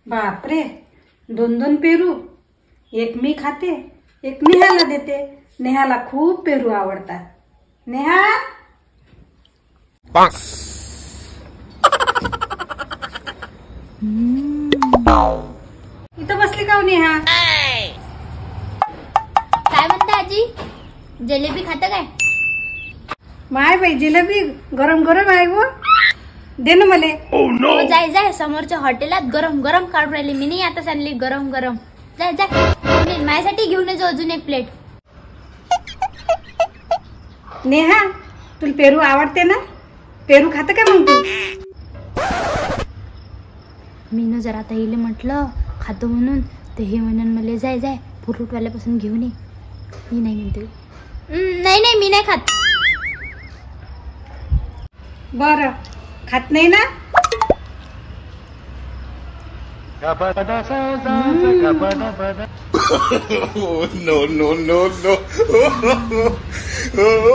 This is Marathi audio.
बापरे, 2-2 पेरू. एक मी खाते, एक नेहाला देते. नेहाला खूप पेरू आवडतात. नेहा, इथं बसली का हो नेहा? काय म्हणता आजी, जिलेबी खाता काय? माय बाई, जिलेबी गरम गरम आहे गो. दे ना मले. जाय जाय, समोरच्या हॉटेलात गरम गरम काढून राहिली. मी नाही आता आणली गरम गरम. जाय जाय, माझ्यासाठी घेऊन ये अजून एक प्लेट. नेहा, तुला पेरू आवडते ना? पेरू खात का मग तू? मी न जरा आता येईल म्हटलं खातो म्हणून, ते हे म्हणून मला जाय जाय फ्रूटवाल्यापासून घेऊन ये. मी नाही म्हणते. नाही नाही, मी नाही खात. बर, खात नाही ना? No, no, no, no.